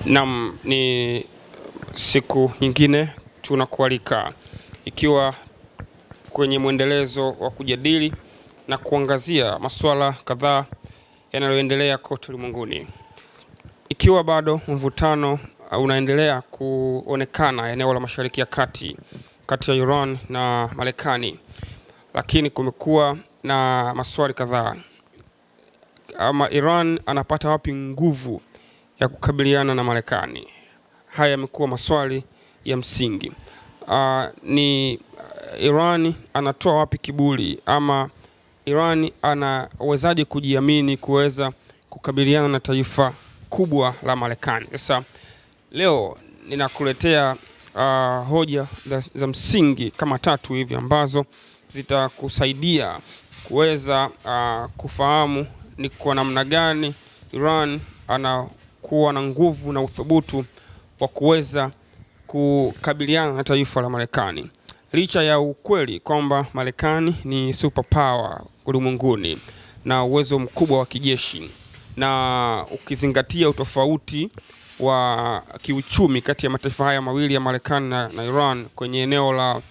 Naam, ni siku nyingine tunakualika ikiwa kwenye mwendelezo wa kujadili na kuangazia masuala kadhaa yanayoendelea kote ulimwenguni. Ikiwa bado mvutano unaendelea kuonekana eneo la Mashariki ya Kati kati ya Iran na Marekani, lakini kumekuwa na maswali kadhaa. Ama Iran anapata wapi nguvu ya kukabiliana na Marekani? Haya yamekuwa maswali ya msingi. Ni Iran anatoa wapi kiburi, ama Iran anawezaje kujiamini kuweza kukabiliana na taifa kubwa la Marekani? Sasa leo ninakuletea hoja za msingi kama tatu hivi ambazo zitakusaidia kuweza kufahamu ni kwa namna gani Iran anakuwa na nguvu na uthubutu wa kuweza kukabiliana na taifa la Marekani, licha ya ukweli kwamba Marekani ni superpower ulimwenguni na uwezo mkubwa wa kijeshi, na ukizingatia utofauti wa kiuchumi kati ya mataifa haya mawili ya Marekani na Iran kwenye eneo la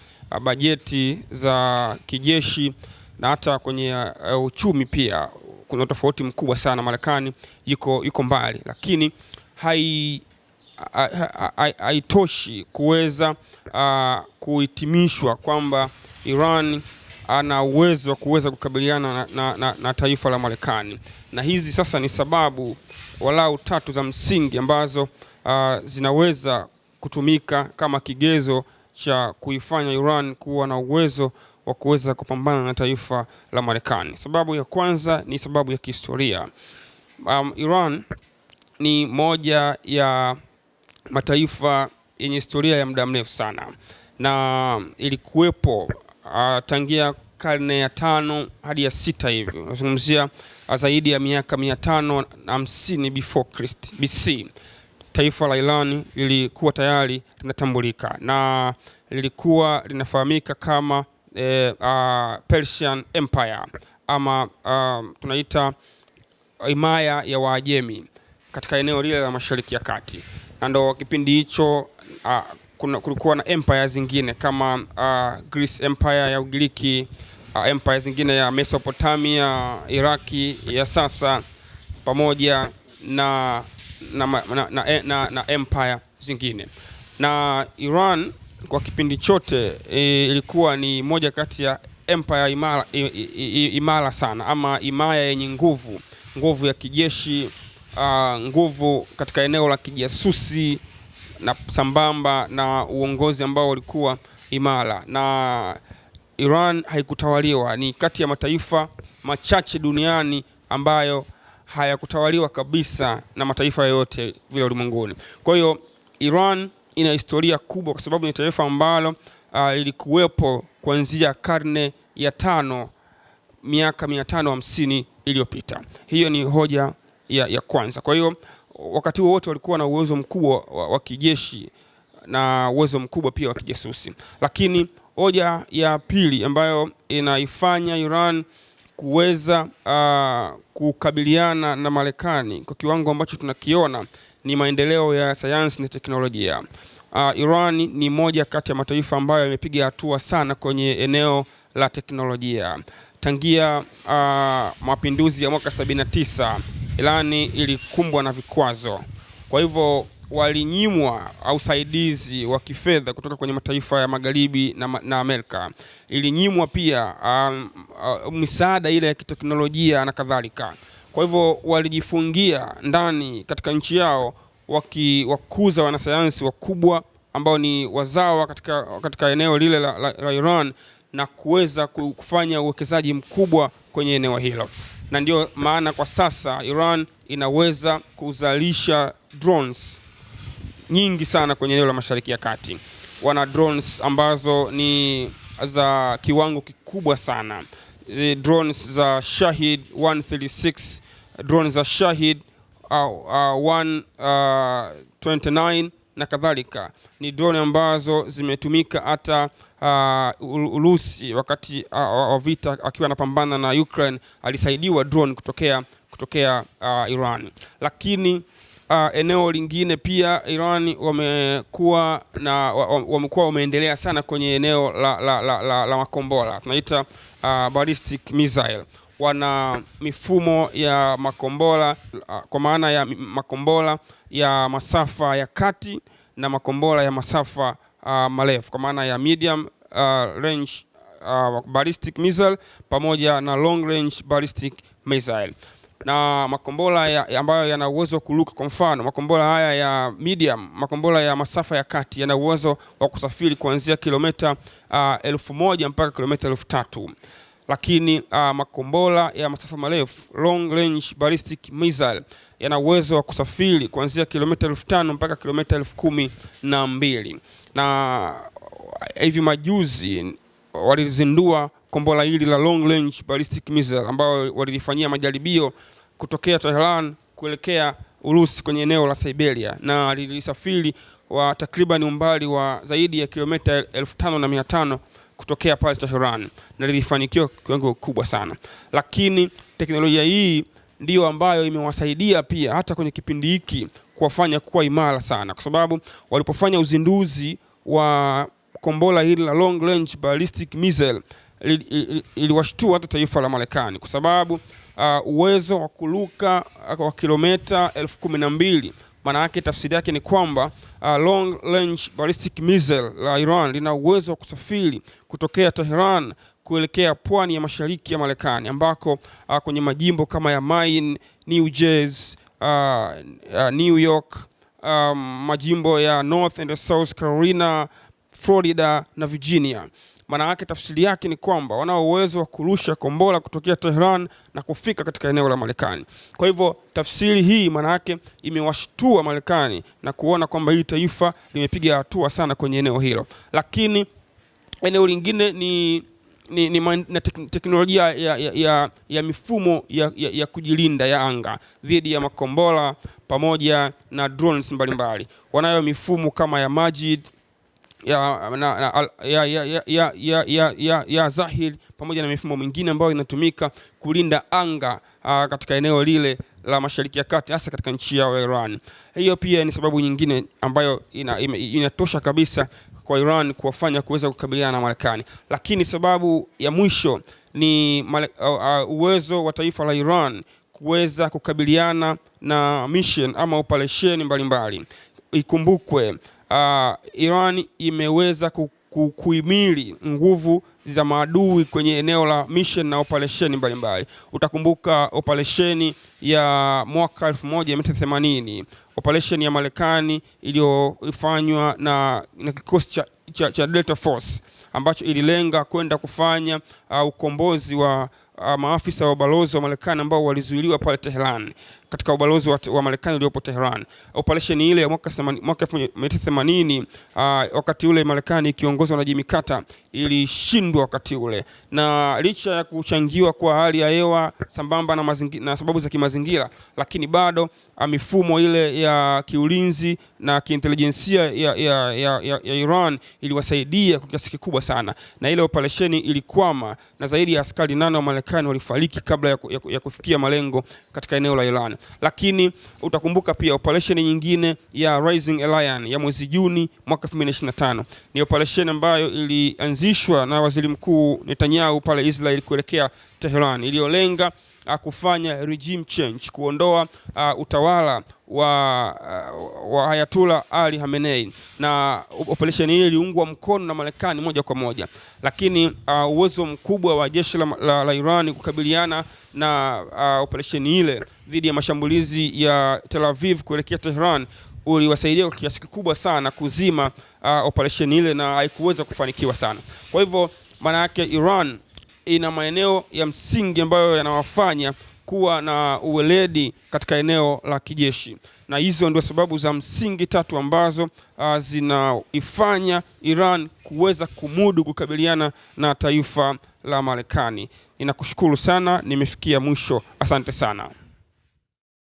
bajeti za kijeshi na hata kwenye uchumi pia kuna tofauti mkubwa sana. Marekani yuko mbali, lakini haitoshi kuweza kuhitimishwa kwamba Iran ana uwezo wa kuweza kukabiliana na taifa la Marekani. Na hizi sasa ni sababu walau tatu za msingi ambazo zinaweza kutumika kama kigezo cha kuifanya Iran kuwa na uwezo wa kuweza kupambana na taifa la Marekani. Sababu ya kwanza ni sababu ya kihistoria. Iran ni moja ya mataifa yenye historia ya muda mrefu sana, na ilikuwepo tangia karne ya 5 hadi ya 6 hivi. Nazungumzia zaidi ya miaka 550 before Christ BC. Taifa la Iran lilikuwa tayari linatambulika na lilikuwa linafahamika kama Persian Empire, ama tunaita himaya ya Waajemi katika eneo lile la Mashariki ya Kati. Na ndo kipindi hicho kulikuwa na empire zingine kama Greece Empire ya Ugiriki, empire zingine ya Mesopotamia, Iraki ya sasa, pamoja na empire zingine. Na Iran kwa kipindi chote ilikuwa ni moja kati ya empire imara sana, ama himaya yenye nguvu ya kijeshi, nguvu katika eneo la kijasusi, na sambamba na uongozi ambao ulikuwa imara. Na Iran haikutawaliwa, ni kati ya mataifa machache duniani ambayo hayakutawaliwa kabisa na mataifa yote vile ulimwenguni. Kwa hiyo Iran ina historia kubwa kwa sababu ni taifa ambalo lilikuwepo kuanzia karne ya 5 miaka 550 iliyopita. Hiyo ni hoja ya kwanza. Kwa hiyo wakati wote walikuwa na uwezo mkubwa wa kijeshi na uwezo mkubwa pia wa kijasusi. Lakini hoja ya pili ambayo inaifanya Iran kuweza kukabiliana na Marekani kwa kiwango ambacho tunakiona ni maendeleo ya sayansi na teknolojia. Iran ni moja kati ya mataifa ambayo yamepiga hatua sana kwenye eneo la teknolojia. Tangia mapinduzi ya mwaka 79 Iran ilikumbwa na vikwazo. Kwa hivyo walinyimwa usaidizi wa kifedha kutoka kwenye mataifa ya Magharibi na Amerika. Ilinyimwa pia misaada ile ya kiteknolojia na kadhalika. Kwa hivyo walijifungia ndani katika nchi yao, wakuza wanasayansi wakubwa ambao ni wazawa katika eneo lile la Iran, na kuweza kufanya uwekezaji mkubwa kwenye eneo hilo. Na ndio maana kwa sasa Iran inaweza kuzalisha drones nyingi sana kwenye eneo la Mashariki ya Kati. Wana drones ambazo ni za kiwango kikubwa sana. Drones za Shahid 136, drones za Shahid 129 na kadhalika. Ni drone ambazo zimetumika hata Urusi wakati wa vita akiwa anapambana na Ukraine, alisaidiwa drone kutokea Iran. Lakini Eneo lingine pia Iran wamekuwa wameendelea sana kwenye eneo la makombora tunaita ballistic missile. Wana mifumo ya makombora kwa maana ya makombora ya masafa ya kati na makombora ya masafa marefu kwa maana ya medium range ballistic missile pamoja na long range ballistic missile. Na makombora ambayo yana uwezo wa kuruka, kwa mfano makombora haya ya medium, makombora ya masafa ya kati yana uwezo wa kusafiri kuanzia kilomita 1000 mpaka kilomita 3000. Lakini makombora ya masafa marefu long range ballistic missile yana uwezo wa kusafiri kuanzia kilomita 5000 mpaka kilomita 10000. Na hivi majuzi walizindua kombora hili la long range ballistic missile ambao walilifanyia majaribio kutokea Tehran kuelekea Urusi kwenye eneo la Siberia, na lilisafiri wa takriban umbali wa zaidi ya kilomita 5500 kutokea pale Tehran, na lilifanikiwa kiwango kubwa sana. Lakini teknolojia hii ndiyo ambayo imewasaidia pia hata kwenye kipindi hiki kuwafanya kuwa imara sana, kwa sababu walipofanya uzinduzi wa kombora hili la long range ballistic missile iliwashtua hata taifa la Marekani, kwa sababu uwezo wa kuruka wa kilomita 12000. Maana yake tafsiri yake ni kwamba long range ballistic missile la Iran lina uwezo wa kusafiri kutokea Tehran kuelekea pwani ya mashariki ya Marekani, ambako kwenye majimbo kama ya Maine, New Jersey, New York, majimbo ya North and South Carolina, Florida na Virginia. Maana yake tafsiri yake ni kwamba wanao uwezo wa kurusha kombora kutokea Tehran na kufika katika eneo la Marekani. Kwa hivyo tafsiri hii maana yake imewashtua Marekani na kuona kwamba hili taifa limepiga hatua sana kwenye eneo hilo. Lakini eneo lingine ni teknolojia ya mifumo ya kujilinda ya anga dhidi ya makombora pamoja na drones mbalimbali. Wanayo mifumo kama ya Majid ya Zahir pamoja na mifumo mingine ambayo inatumika kulinda anga katika eneo lile la Mashariki ya Kati, hasa katika nchi ya Iran. Hiyo pia ni sababu nyingine ambayo inatosha kabisa kwa Iran kuwafanya kuweza kukabiliana na Marekani. Lakini sababu ya mwisho ni uwezo wa taifa la Iran kuweza kukabiliana na mission ama operation mbalimbali. Ikumbukwe Iran imeweza kuhimili nguvu za maadui kwenye eneo la mission na operation mbalimbali. Utakumbuka operation ya mwaka 1980, operation ya Marekani iliyofanywa na kikosi cha Delta Force ambacho ililenga kwenda kufanya ukombozi wa maafisa wa ubalozi wa Marekani ambao walizuiliwa pale Tehran, katika ubalozi wa Marekani uliopo Tehran. Operation ile ya mwaka 1980, wakati ule Marekani ikiongozwa na Jimmy Carter ilishindwa wakati ule, na licha ya kuchangiwa kwa hali ya hewa sambamba na sababu za kimazingira, lakini bado mifumo ile ya kiulinzi na kiintelijensia ya Iran iliwasaidia kwa kiasi kikubwa sana, na ile operation ilikwama na zaidi ya askari 8 wa Marekani walifariki kabla ya kufikia malengo katika eneo la Iran. Lakini utakumbuka pia operation nyingine ya Rising Lion ya mwezi Juni mwaka 2025. Ni operation ambayo ilianzishwa na Waziri Mkuu Netanyahu pale Israel kuelekea Tehran, iliyolenga kufanya regime change, kuondoa utawala wa Ayatollah Ali Khamenei, na operation hii iliungwa mkono na Marekani moja kwa moja. Lakini uwezo mkubwa wa jeshi la Iran kukabiliana na operation ile dhidi ya mashambulizi ya Tel Aviv kuelekea Tehran uliwasaidia kwa kiasi kikubwa sana kuzima operation ile, na haikuweza kufanikiwa sana. Kwa hivyo maana yake Iran ina maeneo ya msingi ambayo yanawafanya kuwa na uweledi katika eneo la kijeshi, na hizo ndio sababu za msingi 3 ambazo zinaifanya Iran kuweza kumudu kukabiliana na taifa la Marekani. Ninakushukuru sana, nimefikia mwisho. Asante sana.